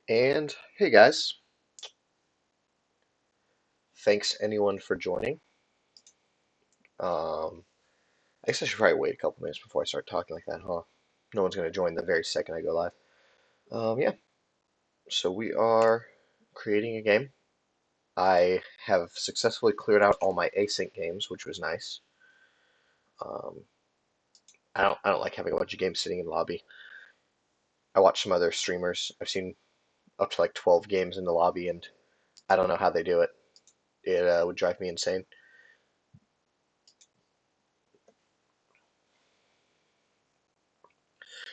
And hey guys, thanks anyone for joining. I guess I should probably wait a couple minutes before I start talking like that, huh? No one's going to join the very second I go live. Yeah, so we are creating a game. I have successfully cleared out all my async games, which was nice. Um, I don't like having a bunch of games sitting in the lobby. I watch some other streamers. I've seen up to like 12 games in the lobby, and I don't know how they do it. It would drive me insane.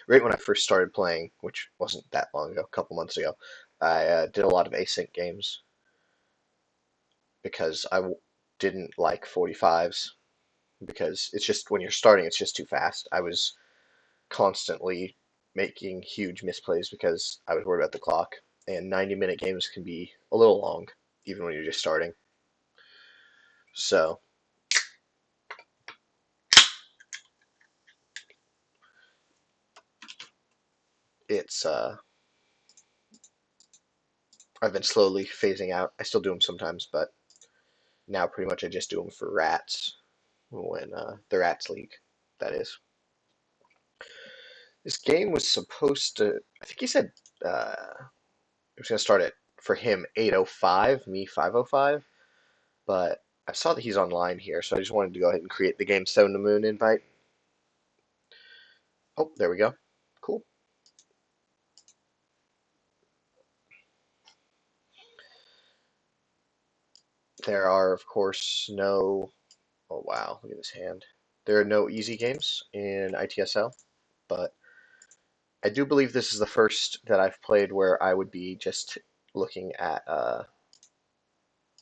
Right when I first started playing, which wasn't that long ago, a couple months ago, I did a lot of async games because didn't like 45s because it's just when you're starting, it's just too fast. I was constantly making huge misplays because I was worried about the clock, and 90-minute games can be a little long, even when you're just starting. So it's I've been slowly phasing out. I still do them sometimes, but now pretty much I just do them for rats when the rats leak. That is. This game was supposed to. I think he said it was going to start at for him 8:05, me 5:05. But I saw that he's online here, so I just wanted to go ahead and create the game Stone to Moon invite. Oh, there we go. Cool. There are, of course, no. Oh wow, look at this hand. There are no easy games in ITSL, but I do believe this is the first that I've played where I would be just looking at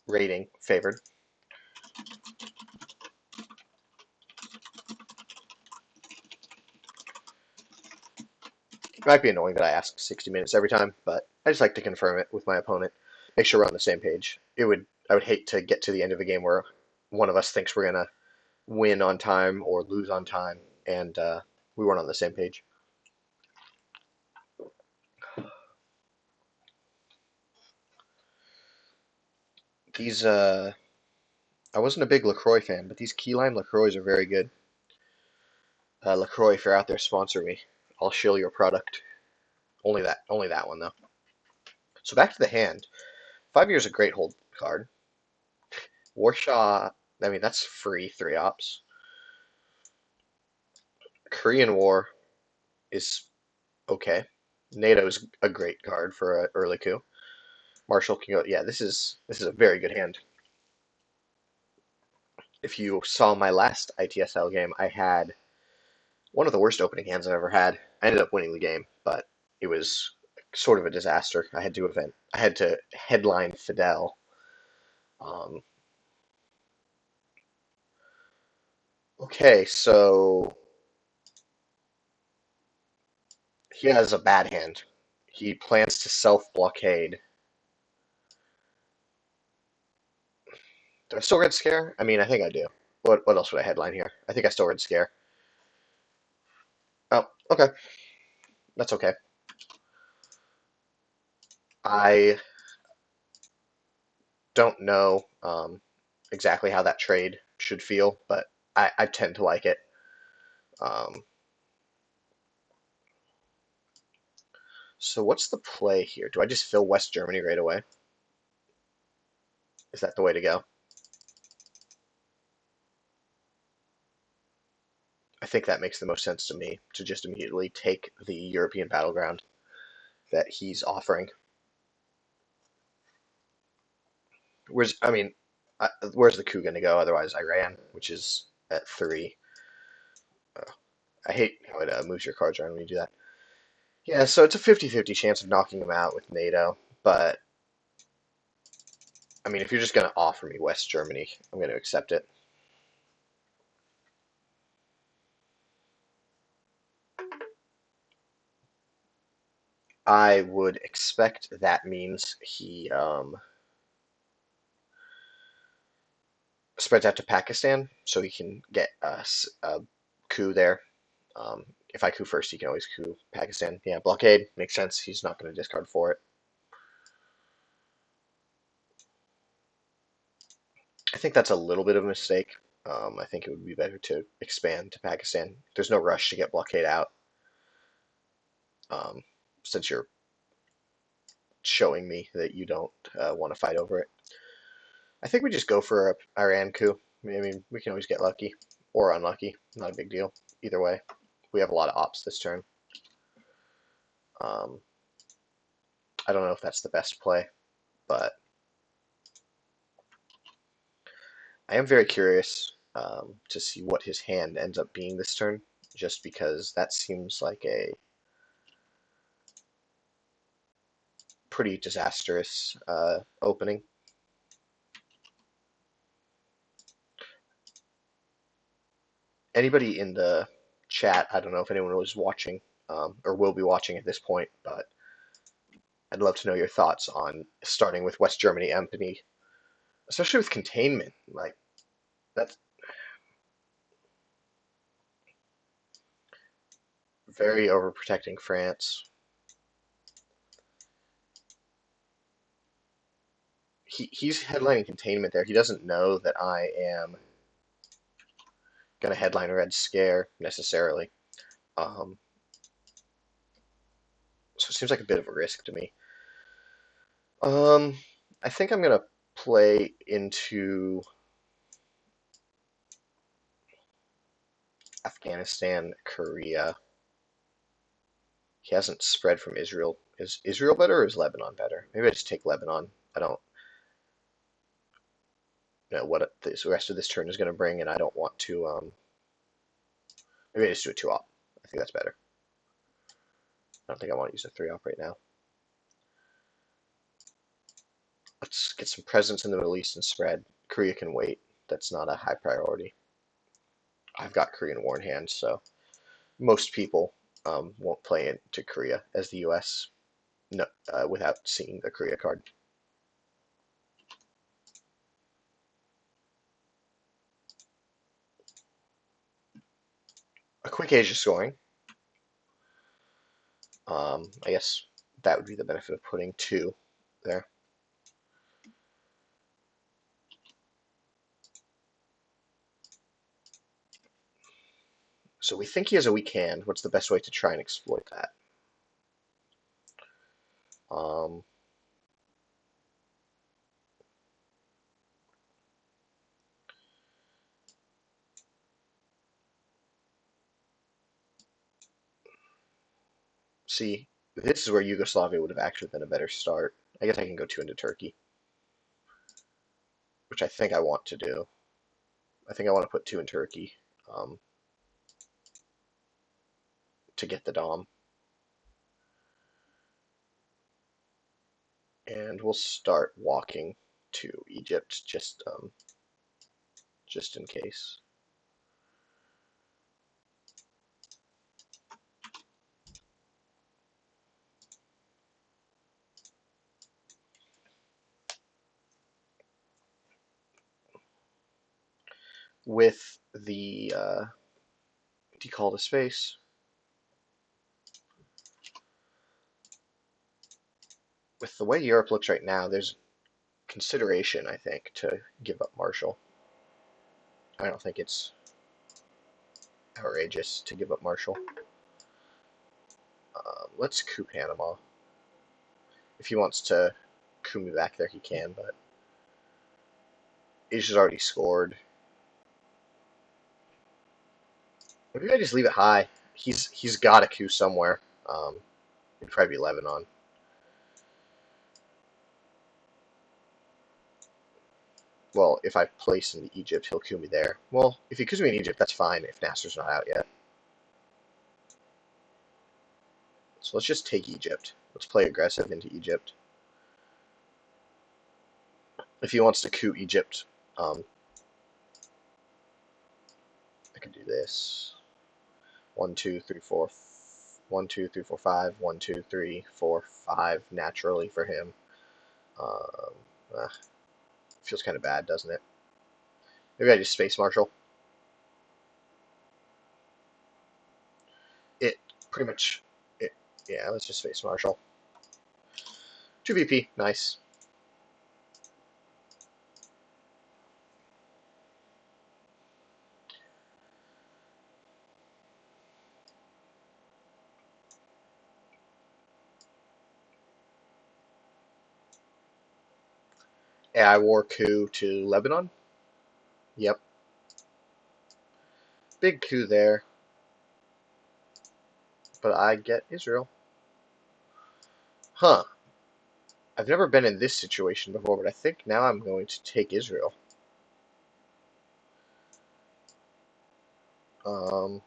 rating favored. It might be annoying that I ask 60 minutes every time, but I just like to confirm it with my opponent, make sure we're on the same page. I would hate to get to the end of a game where one of us thinks we're gonna win on time or lose on time, and we weren't on the same page. These I wasn't a big Lacroix fan, but these key lime Lacroix are very good. Lacroix, if you're out there, sponsor me. I'll shill your product. Only that one though. So back to the hand. 5 years a great hold card. Warshaw. I mean that's free 3 ops. Korean War is okay. NATO's a great card for an early coup. Marshall can go. Yeah, this is a very good hand. If you saw my last ITSL game, I had one of the worst opening hands I've ever had. I ended up winning the game, but it was sort of a disaster. I had to headline Fidel. Um, okay, so he has a bad hand. He plans to self blockade. Do I still red scare? I mean, I think I do. What else would I headline here? I think I still red scare. Oh, okay, that's okay. I don't know exactly how that trade should feel, but I tend to like it. Um, so what's the play here? Do I just fill West Germany right away? Is that the way to go? I think that makes the most sense to me to just immediately take the European battleground that he's offering. I mean, where's the coup going to go? Otherwise, Iran, which is at 3. Uh, I hate how it moves your cards around when you do that. Yeah, so it's a 50-50 chance of knocking him out with NATO, but I mean, if you're just going to offer me West Germany, I'm going to accept it. I would expect that means he spreads out to Pakistan so he can get a coup there. If I coup first, he can always coup Pakistan. Yeah, blockade makes sense. He's not going to discard for it. I think that's a little bit of a mistake. I think it would be better to expand to Pakistan. There's no rush to get blockade out, um, since you're showing me that you don't want to fight over it. I think we just go for a Iran coup. I mean, we can always get lucky or unlucky. Not a big deal. Either way, we have a lot of ops this turn. Um, I don't know if that's the best play, but I am very curious to see what his hand ends up being this turn, just because that seems like a pretty disastrous opening. Anybody in the chat, I don't know if anyone was watching or will be watching at this point, but I'd love to know your thoughts on starting with West Germany Empany, especially with containment. Like, that's very overprotecting France. He's headlining containment there. He doesn't know that I am going to headline Red Scare necessarily. Um, so it seems like a bit of a risk to me. Um, I think I'm going to play into Afghanistan, Korea. He hasn't spread from Israel. Is Israel better or is Lebanon better? Maybe I just take Lebanon. I don't know what the rest of this turn is going to bring, and I don't want to. Maybe I just do a 2-op. I think that's better. I don't think I want to use a 3-op right now. Let's get some presence in the Middle East and spread. Korea can wait. That's not a high priority. I've got Korean War in hand, so most people won't play into Korea as the U.S. No, without seeing the Korea card. A quick Asia scoring. I guess that would be the benefit of putting 2 there. So we think he has a weak hand. What's the best way to try and exploit that? Um, See, this is where Yugoslavia would have actually been a better start. I guess I can go 2 into Turkey, which I think I want to do. I think I want to put 2 in Turkey um, to get the Dom. And we'll start walking to Egypt just in case. With the decall to space, with the way Europe looks right now, there's consideration, I think, to give up Marshall. I don't think it's outrageous to give up Marshall. Let's coup Panama. If he wants to coup me back there, he can, but Asia's already scored. Maybe I just leave it high. He's got a coup somewhere. It'd probably be Lebanon. Well, if I place into Egypt, he'll coup me there. Well, if he coups me in Egypt, that's fine if Nasser's not out yet. So let's just take Egypt. Let's play aggressive into Egypt. If he wants to coup Egypt, I could do this. 1, 2, 3, 4. 1, 2, 3, 4, 5. 1, 2, 3, 4, 5. Naturally for him. Um, feels kind of bad, doesn't it? Maybe I just space marshal. It pretty much. It, yeah, let's just space marshal. 2 VP, nice. AI war coup to Lebanon. Yep, big coup there, but I get Israel. Huh. I've never been in this situation before, but I think now I'm going to take Israel. Um,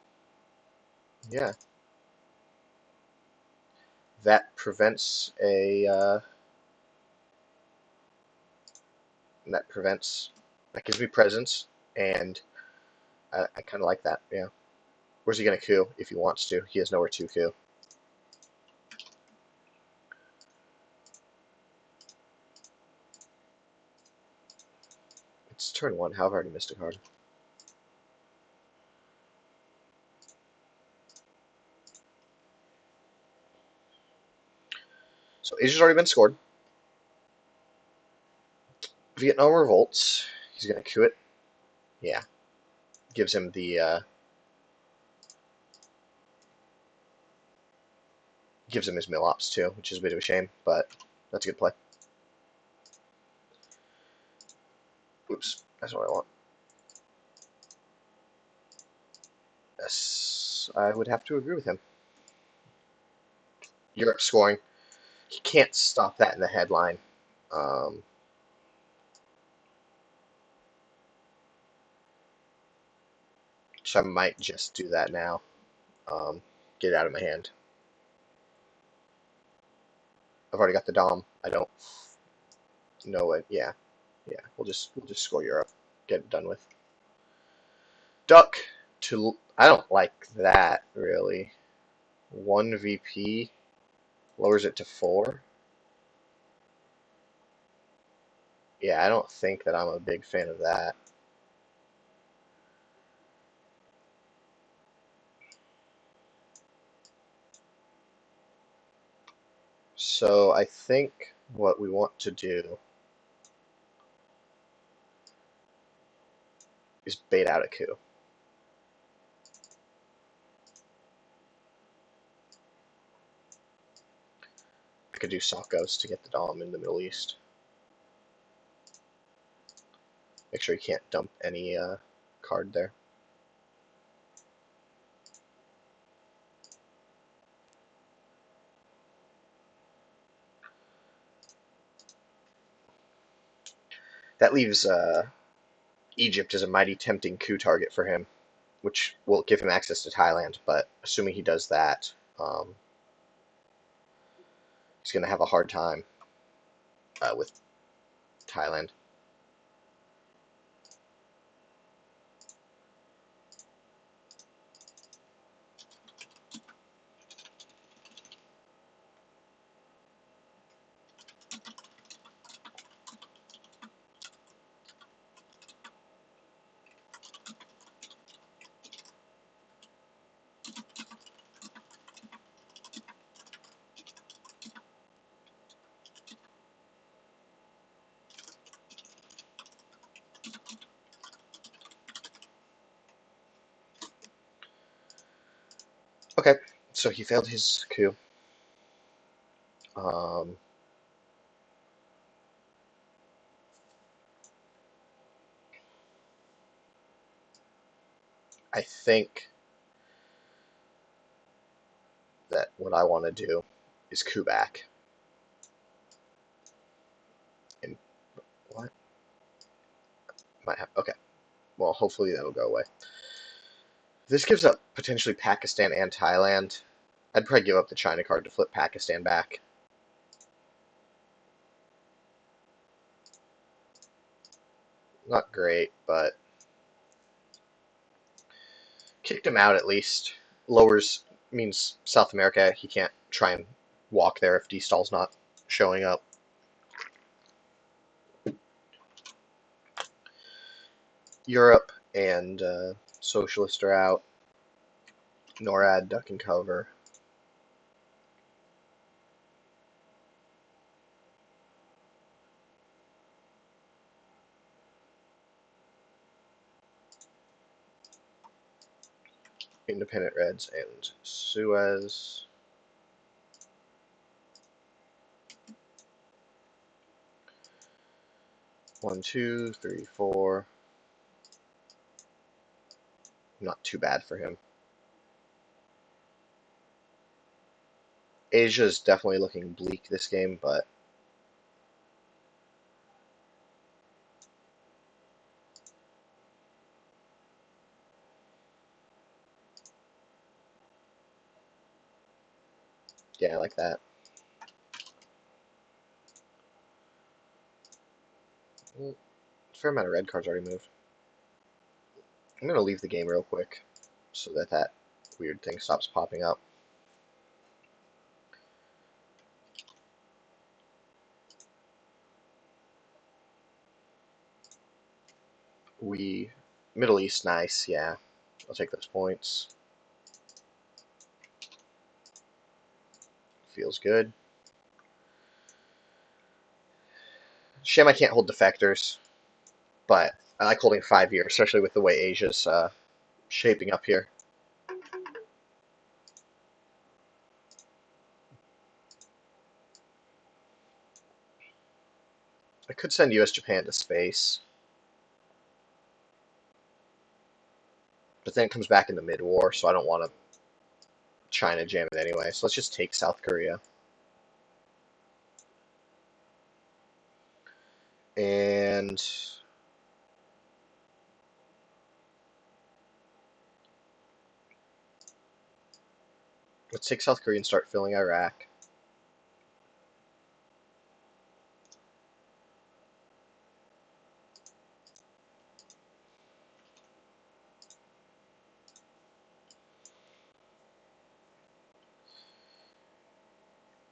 yeah, that prevents a that prevents that gives me presence, and I kind of like that. Yeah. Where's he gonna coup if he wants to? He has nowhere to coup. It's turn one. How have I already missed a card? So Asia's already been scored. Vietnam revolts. He's gonna coup it. Yeah. Gives him the gives him his mill ops too, which is a bit of a shame, but that's a good play. Oops, that's what I want. Yes, I would have to agree with him. Europe scoring. He can't stop that in the headline. Um, so I might just do that now. Get it out of my hand. I've already got the Dom. I don't know it. Yeah, yeah. We'll just score Europe. Get it done with. Duck to. I don't like that really. One VP lowers it to 4. Yeah, I don't think that I'm a big fan of that. So I think what we want to do is bait out a coup. I could do Sakos to get the Dom in the Middle East. Make sure you can't dump any card there. That leaves Egypt as a mighty tempting coup target for him, which will give him access to Thailand. But assuming he does that, he's going to have a hard time with Thailand. Okay, so he failed his coup. Um, I think that what I want to do is coup back. And what? Might have. Okay. Well, hopefully that'll go away. This gives up potentially Pakistan and Thailand. I'd probably give up the China card to flip Pakistan back. Not great, but kicked him out at least. Lowers means South America. He can't try and walk there if D-Stall's not showing up. Europe and Socialist are out. NORAD, duck and cover. Independent Reds and Suez. 1, 2, 3, 4. Not too bad for him. Asia is definitely looking bleak this game, but yeah, I like that. Well, fair amount of red cards already moved. I'm going to leave the game real quick so that that weird thing stops popping up. Middle East, nice, yeah. I'll take those points. Feels good. Shame I can't hold defectors, but I like holding 5 years, especially with the way Asia's shaping up here. I could send US Japan to space, but then it comes back in the mid-war, so I don't want to China jam it anyway. So let's just take South Korea. And let's take South Korea and start filling Iraq.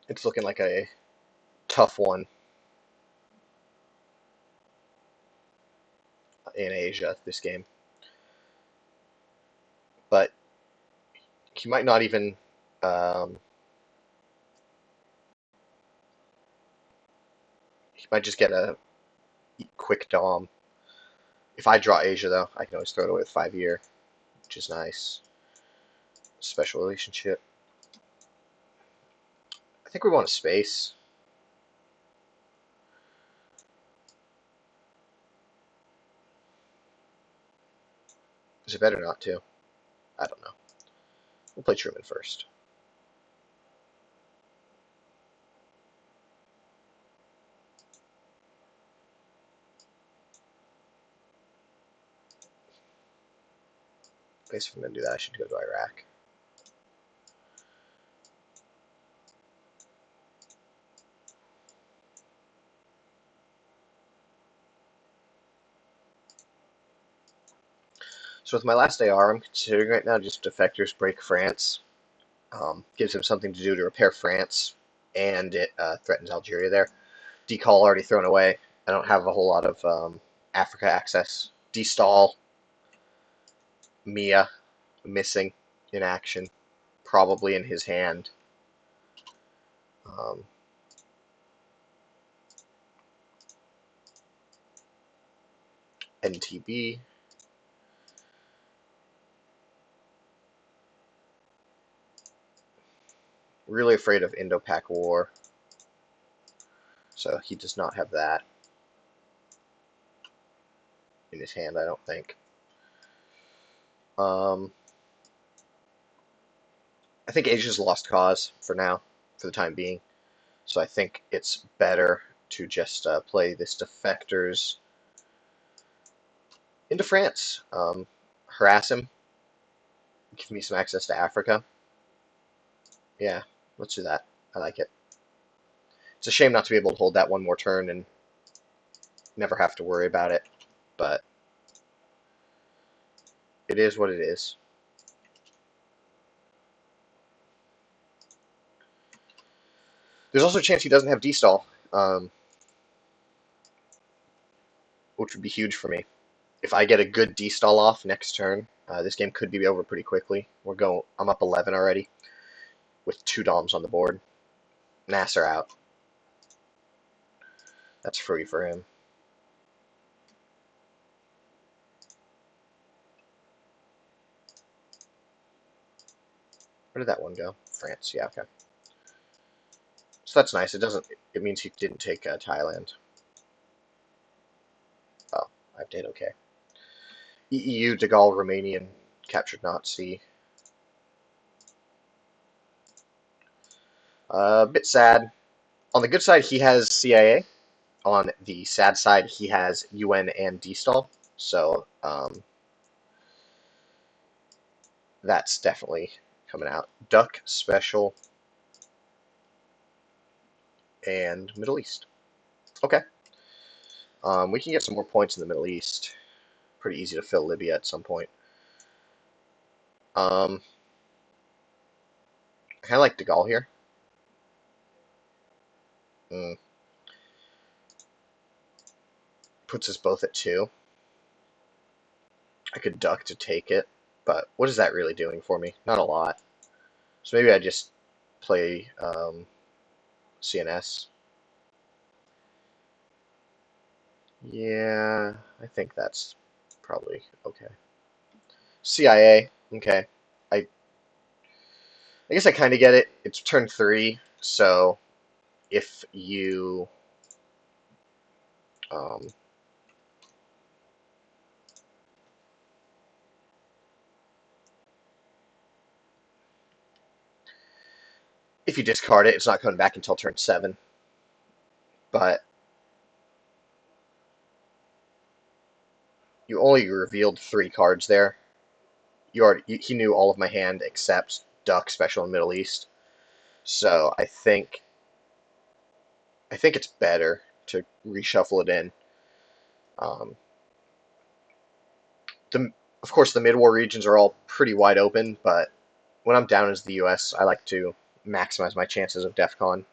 It's looking like a tough one in Asia, this game. But he might not even... he might just get a quick dom. If I draw Asia, though, I can always throw it away with 5-year, which is nice. Special relationship. I think we want a space. Is it better not to? I don't know. We'll play Truman first. I guess if I'm going to do that, I should go to Iraq. So with my last AR, I'm considering right now just defectors break France. Gives him something to do to repair France, and it threatens Algeria there. Decall already thrown away. I don't have a whole lot of Africa access. Destall, Mia, missing in action, probably in his hand. Um, NTB. Really afraid of Indo-Pak War, so he does not have that in his hand, I don't think. I think Asia's lost cause for now, for the time being. So I think it's better to just play this defectors into France. Harass him. Give me some access to Africa. Yeah, let's do that. I like it. It's a shame not to be able to hold that one more turn and never have to worry about it, but it is what it is. There's also a chance he doesn't have D-stall, which would be huge for me. If I get a good D-stall off next turn, this game could be over pretty quickly. I'm up 11 already with 2 DOMs on the board. Nasser out. That's free for him. Where did that one go? France. Yeah, okay. So that's nice. It means he didn't take Thailand. I did okay. EU, De Gaulle, Romanian, captured Nazi. A bit sad. On the good side, he has CIA. On the sad side, he has UN and DSTAL. So that's definitely coming out. Duck, Special, and Middle East. Okay. We can get some more points in the Middle East. Pretty easy to fill Libya at some point. I kind of like De Gaulle here. Mm. Puts us both at 2. I could duck to take it, but what is that really doing for me? Not a lot. So maybe I just play CNS. Yeah, I think that's probably okay. CIA, okay. I guess I kind of get it. It's turn 3, so if you um, if you discard it, it's not coming back until turn 7. But you only revealed 3 cards there. He knew all of my hand except Duck, Special, and Middle East. So I think it's better to reshuffle it in. Um, the of course the mid-war regions are all pretty wide open, but when I'm down as the U.S., I like to maximize my chances of DEF CON.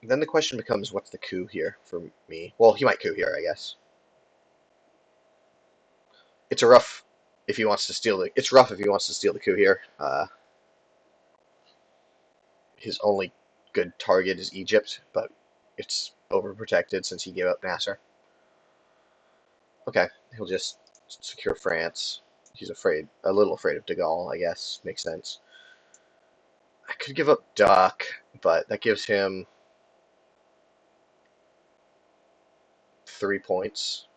Then the question becomes, what's the coup here for me? Well, he might coup here, I guess. It's a rough if he wants to steal the. It's rough if he wants to steal the coup here. His only good target is Egypt, but it's overprotected since he gave up Nasser. Okay, he'll just secure France. He's a little afraid of De Gaulle, I guess. Makes sense. I could give up Duck, but that gives him 3 points.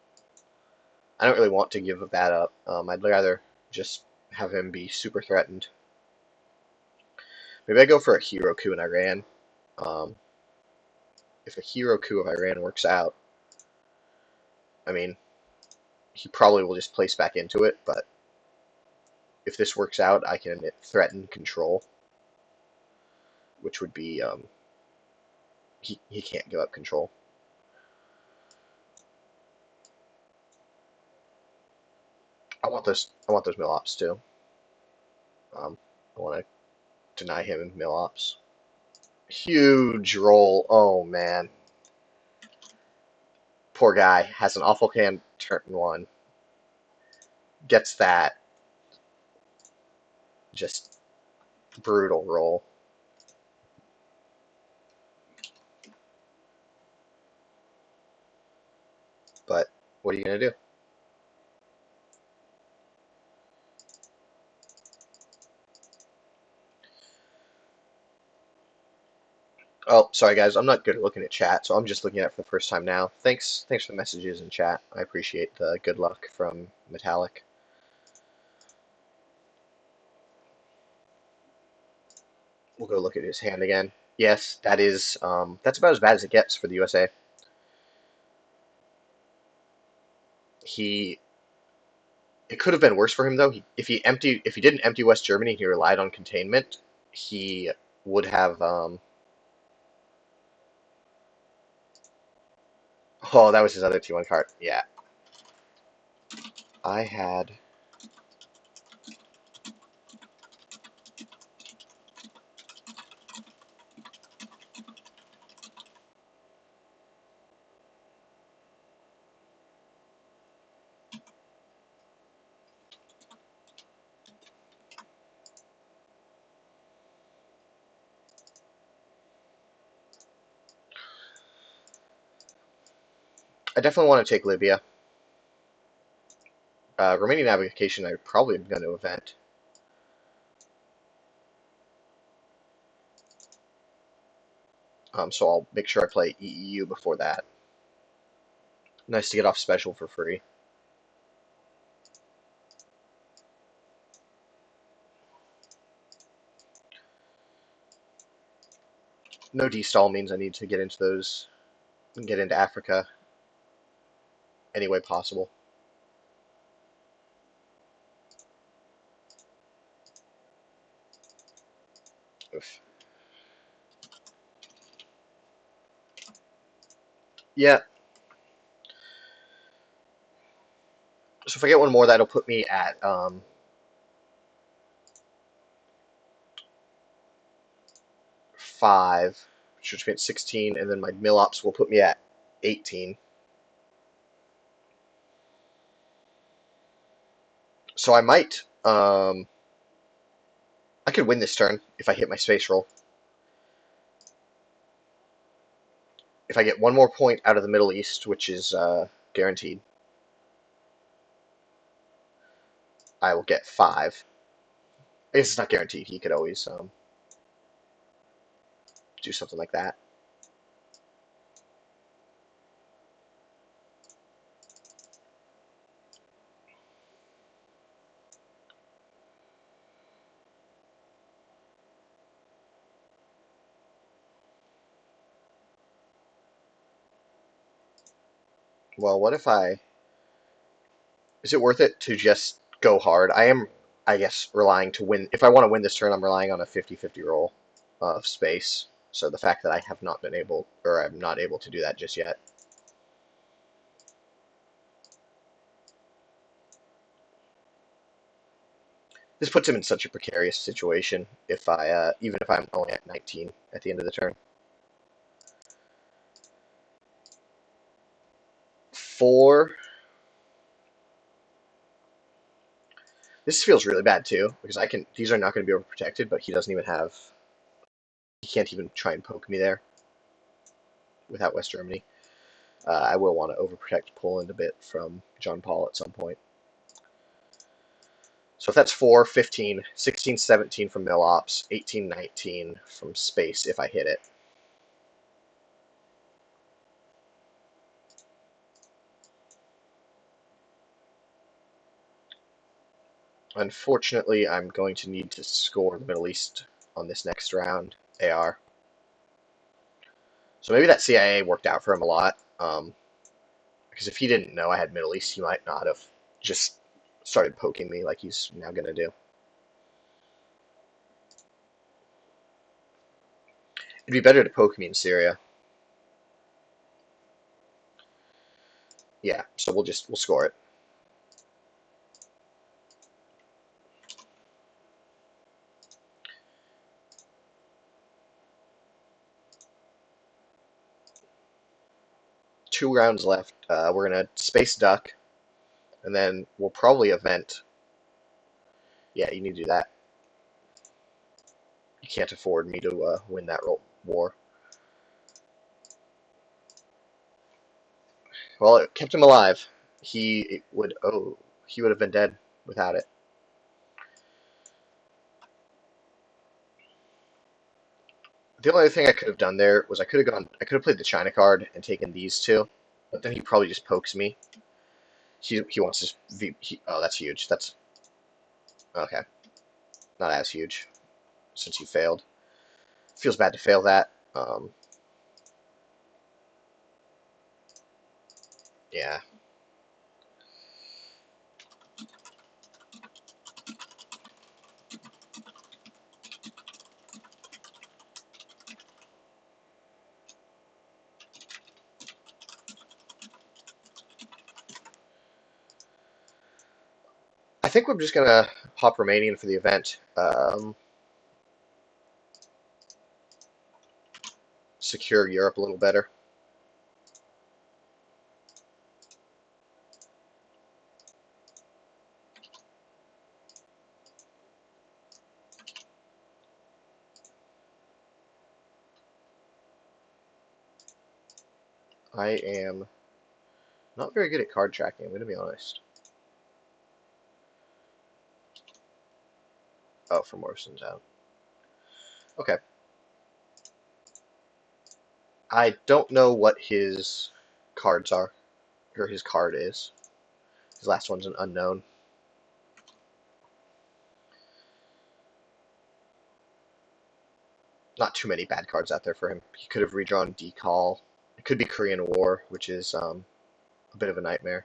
I don't really want to give that up. I'd rather just have him be super threatened. Maybe I go for a hero coup in Iran. Um, if a hero coup of Iran works out, I mean, he probably will just place back into it, but if this works out, I can threaten control, which would be he can't give up control. I want those mill ops too. I want to deny him mill ops. Huge roll. Oh man, poor guy has an awful hand turn 1. Gets that just brutal roll. But what are you gonna do? Oh, sorry guys, I'm not good at looking at chat, so I'm just looking at it for the first time now. Thanks for the messages in chat. I appreciate the good luck from Metallic. We'll go look at his hand again. Yes, that's about as bad as it gets for the USA. He It could have been worse for him though. If he didn't empty West Germany, he relied on containment. He would have. Oh, that was his other T1 card. Yeah, I had. I definitely want to take Libya. Remaining navigation, I probably am going to event. So I'll make sure I play EEU before that. Nice to get off special for free. No D-stall means I need to get into those, get into Africa any way possible. Oof. Yeah. So if I get one more, that'll put me at 5, which puts me at 16, and then my mill ops will put me at 18. So I might, I could win this turn if I hit my space roll. If I get one more point out of the Middle East, which is guaranteed, I will get 5. I guess it's not guaranteed. He could always do something like that. Well, what if I... Is it worth it to just go hard? I am, I guess, relying to win. If I want to win this turn, I'm relying on a 50-50 roll of space. So the fact that I have not been able, or I'm not able to do that just yet. This puts him in such a precarious situation if even if I'm only at 19 at the end of the turn. 4. This feels really bad too because these are not going to be overprotected, but he doesn't even have. He can't even try and poke me there without West Germany. I will want to overprotect Poland a bit from John Paul at some point. So if that's 4, 15, 16, 17 from mill ops, 18, 19 from space if I hit it. Unfortunately, I'm going to need to score the Middle East on this next round, AR. So maybe that CIA worked out for him a lot. Because if he didn't know I had Middle East, he might not have just started poking me like he's now going to do. It'd be better to poke me in Syria. Yeah, so we'll score it. Two rounds left. We're gonna space duck, and then we'll probably event. Yeah, you need to do that. You can't afford me to win that war. Well, it kept him alive. He would have been dead without it. The only other thing I could have done there was I could have played the China card and taken these two, but then he probably just pokes me. He wants this oh, that's huge. That's okay. Not as huge since he failed. Feels bad to fail that. Yeah. I think we're just gonna hop Romanian for the event. Secure Europe a little better. I am not very good at card tracking, I'm going to be honest. Oh, from Morrison's out. Okay. I don't know what his cards are, or his card is. His last one's an unknown. Not too many bad cards out there for him. He could have redrawn Decall. It could be Korean War, which is a bit of a nightmare.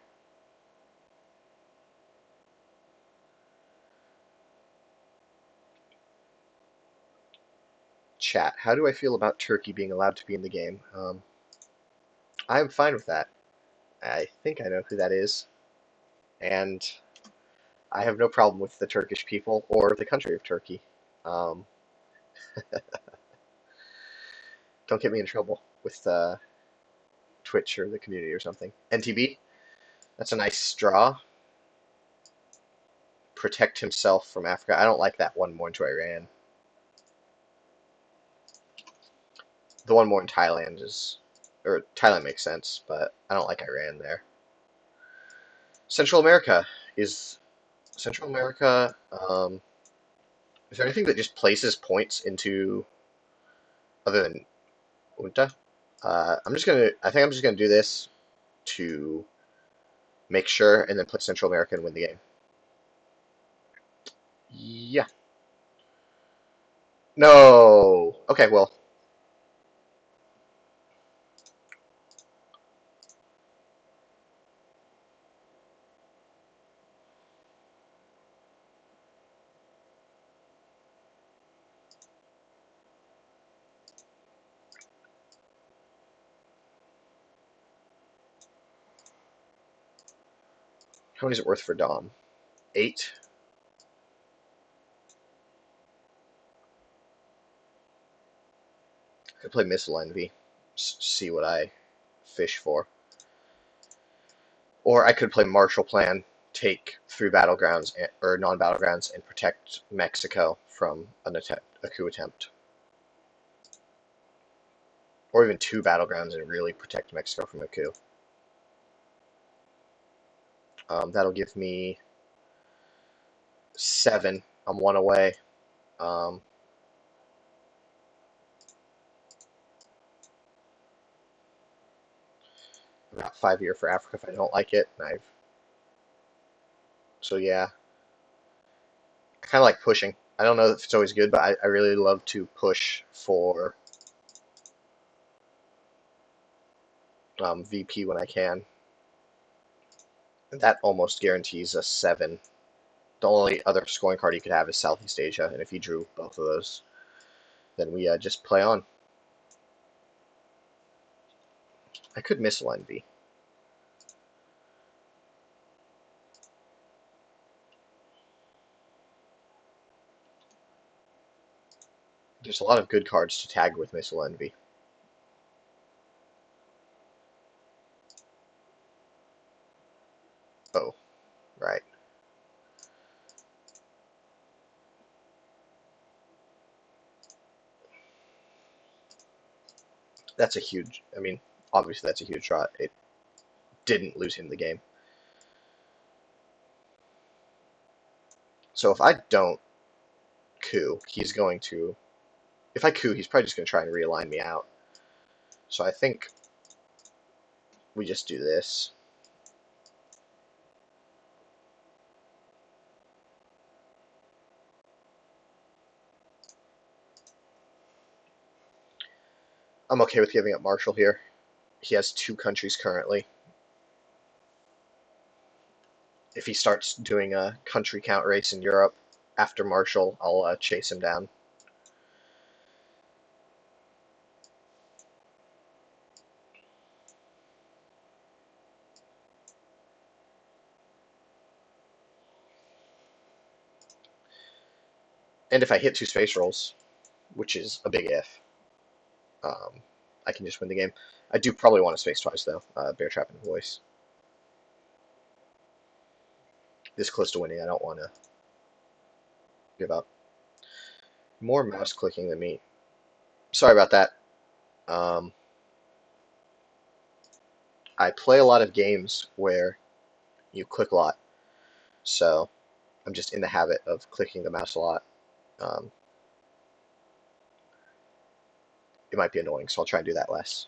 Chat, how do I feel about Turkey being allowed to be in the game? I'm fine with that. I think I know who that is, and I have no problem with the Turkish people or the country of Turkey. Um, don't get me in trouble with Twitch or the community or something. NTB, that's a nice draw. Protect himself from Africa. I don't like that one more into Iran. The one more in Thailand is, or Thailand makes sense, but I don't like Iran there. Central America is Central America. Is there anything that just places points into other than Unta? I think I'm just gonna do this to make sure, and then put Central America and win the game. Yeah. No. Okay. Well, how many is it worth for Dom? 8. I could play Missile Envy. See what I fish for. Or I could play Marshall Plan, take 3 battlegrounds or non-battlegrounds, and protect Mexico from a coup attempt. Or even 2 battlegrounds and really protect Mexico from a coup. That'll give me 7. I'm 1 away. Um, I've got 5 year for Africa if I don't like it. So yeah, I kind of like pushing. I don't know if it's always good, but I really love to push for VP when I can. That almost guarantees a 7. The only other scoring card you could have is Southeast Asia, and if you drew both of those, then we just play on. I could Missile Envy. There's a lot of good cards to tag with Missile Envy. Oh, right. That's a huge, I mean, obviously that's a huge draw. It didn't lose him the game. So if I don't coup, he's going to, if I coup, he's probably just going to try and realign me out. So I think we just do this. I'm okay with giving up Marshall here. He has 2 countries currently. If he starts doing a country count race in Europe after Marshall, I'll chase him down. And if I hit 2 space rolls, which is a big if, um, I can just win the game. I do probably want to space twice, though. Bear Trap and Voice. This close to winning, I don't want to give up. More mouse clicking than me. Sorry about that. Um, I play a lot of games where you click a lot, so I'm just in the habit of clicking the mouse a lot. Um, it might be annoying, so I'll try and do that less.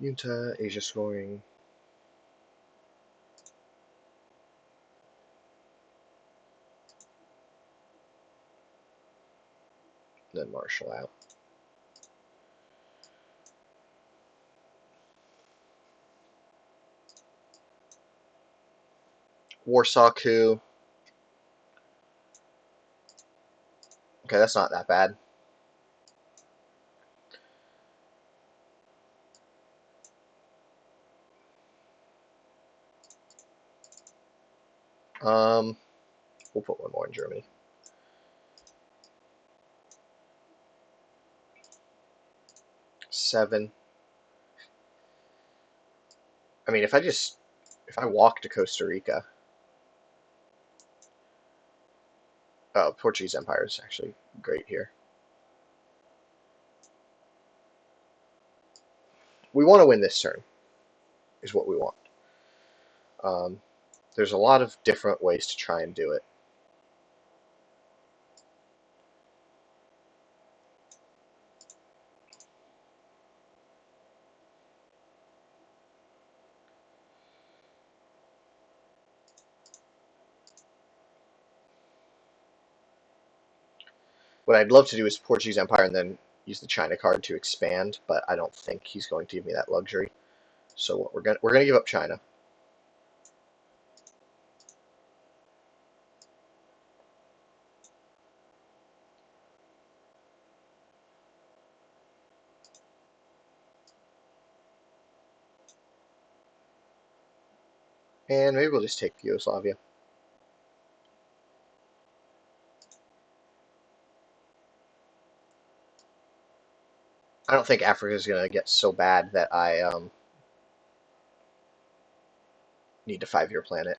Utah, Asia scoring. Then Marshall out. Warsaw coup. Okay, that's not that bad. We'll put one more in Germany. Seven. I mean, if I walk to Costa Rica, oh, Portuguese Empire is actually great here. We want to win this turn, is what we want. There's a lot of different ways to try and do it. What I'd love to do is Portuguese Empire and then use the China card to expand, but I don't think he's going to give me that luxury. So what we're gonna give up China. And maybe we'll just take Yugoslavia. I don't think Africa is going to get so bad that I need a 5-year plan it.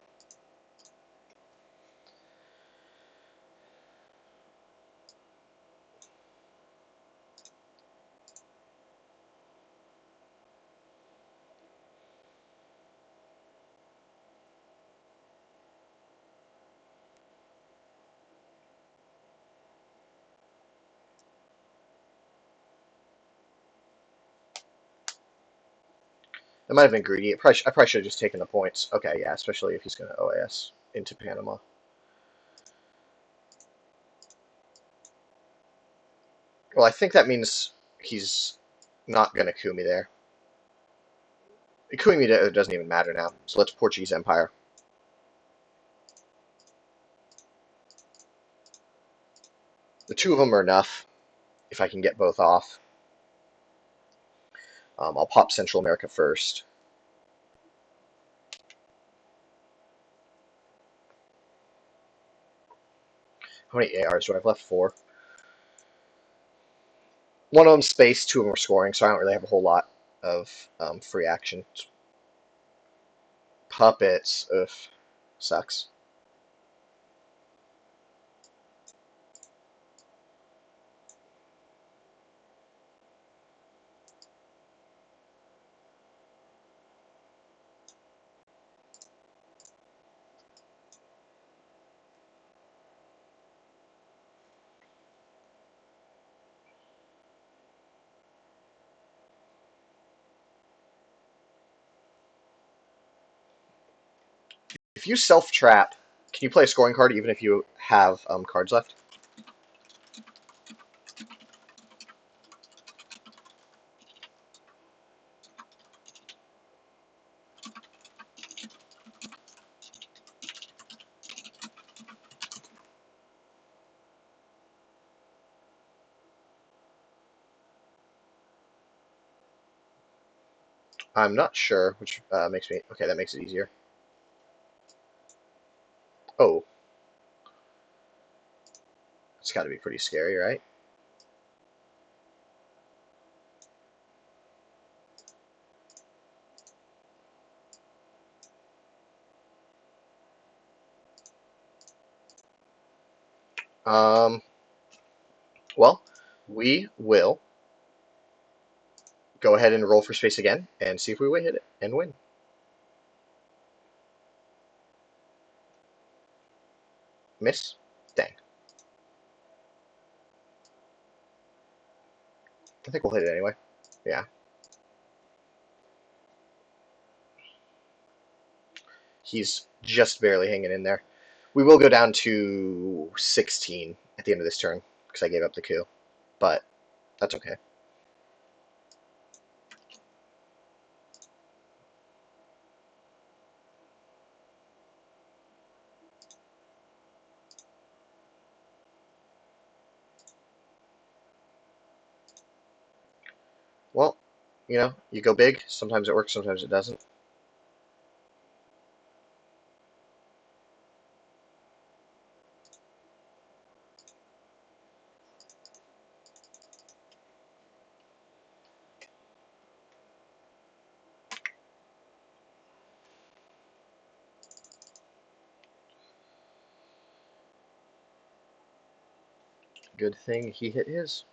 That might have been greedy. I probably should have just taken the points. Okay, yeah, especially if he's going to OAS into Panama. Well, I think that means he's not going to coup me there. Coup me there doesn't even matter now. So let's Portuguese Empire. The two of them are enough if I can get both off. I'll pop Central America first. How many ARs do I have left? 4. One of them space, 2 of them are scoring, so I don't really have a whole lot of free action. Puppets, ugh, sucks. If you self-trap, can you play a scoring card even if you have cards left? I'm not sure, which makes me... Okay, that makes it easier. Oh. It's got to be pretty scary, right? Um, well, we will go ahead and roll for space again and see if we hit it and win. Miss? Dang. I think we'll hit it anyway. Yeah. He's just barely hanging in there. We will go down to 16 at the end of this turn because I gave up the coup, but that's okay. Well, you go big. Sometimes it works, sometimes it doesn't. Good thing he hit his.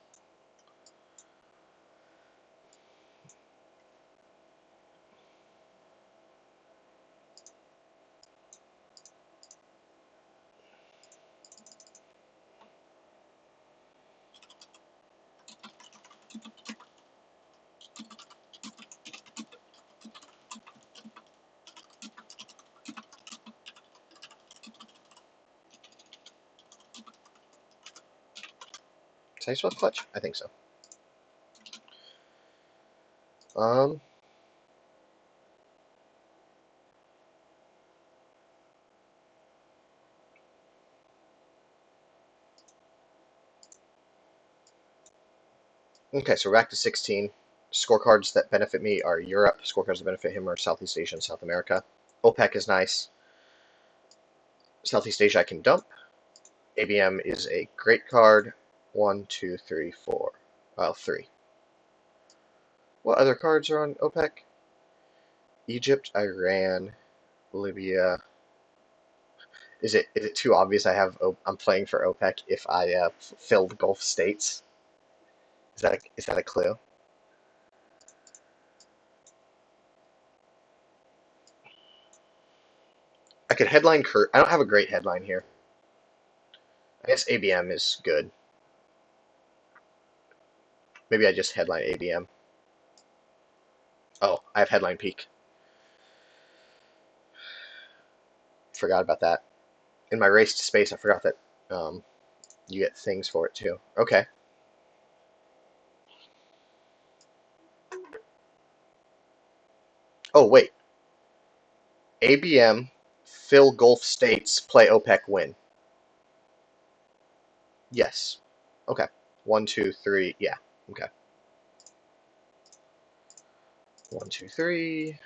Did I spell clutch? I think so. Um, okay, so we're back to 16. Scorecards that benefit me are Europe. Scorecards that benefit him are Southeast Asia and South America. OPEC is nice. Southeast Asia I can dump. ABM is a great card. 1, 2, 3, 4. Well, 3. What other cards are on OPEC? Egypt, Iran, Libya. Is it too obvious I'm playing for OPEC if I fill the Gulf states? Is that a clue? I could headline Kurt. I don't have a great headline here. I guess ABM is good. Maybe I just headline ABM. Oh, I have headline peak. Forgot about that. In my race to space, I forgot that you get things for it too. Okay. Oh wait, ABM, fill Gulf states, play OPEC, win. Yes. Okay. 1, 2, 3. Yeah. Okay. 1, 2, 3.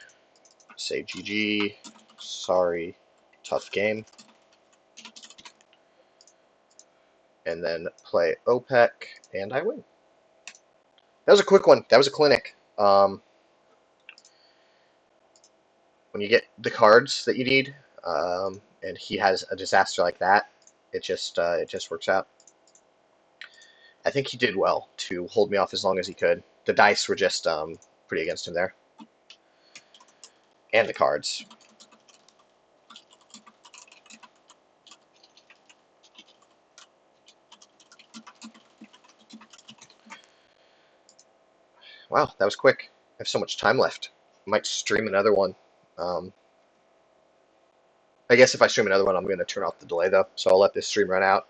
Say GG. Sorry. Tough game. And then play OPEC, and I win. That was a quick one. That was a clinic. When you get the cards that you need, and he has a disaster like that, it just works out. I think he did well to hold me off as long as he could. The dice were just pretty against him there, and the cards. Wow, that was quick. I have so much time left. I might stream another one. Um, I guess if I stream another one, I'm going to turn off the delay though, so I'll let this stream run out.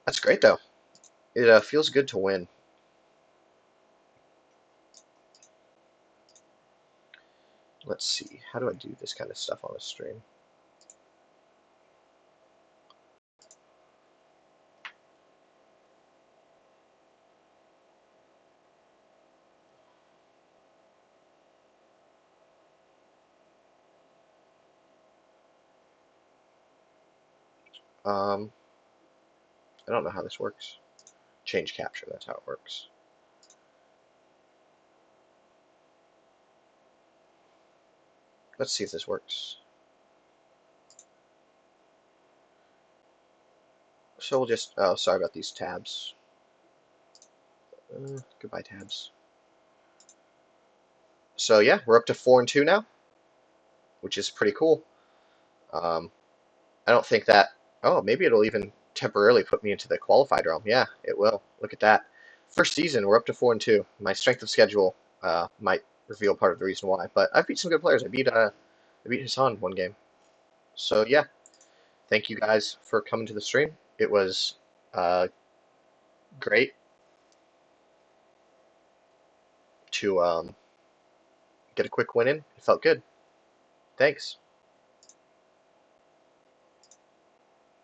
That's great though. It feels good to win. Let's see. How do I do this kind of stuff on a stream? Um, I don't know how this works. Change capture, that's how it works. Let's see if this works. So we'll just, oh, sorry about these tabs. Goodbye, tabs. So yeah, we're up to 4-2 now, which is pretty cool. Um, I don't think that. Oh, maybe it'll even temporarily put me into the qualified realm. Yeah, it will. Look at that. First season, we're up to 4-2. My strength of schedule might reveal part of the reason why, but I've beat some good players. I beat Hassan one game. So yeah, thank you guys for coming to the stream. It was great to get a quick win in. It felt good. Thanks.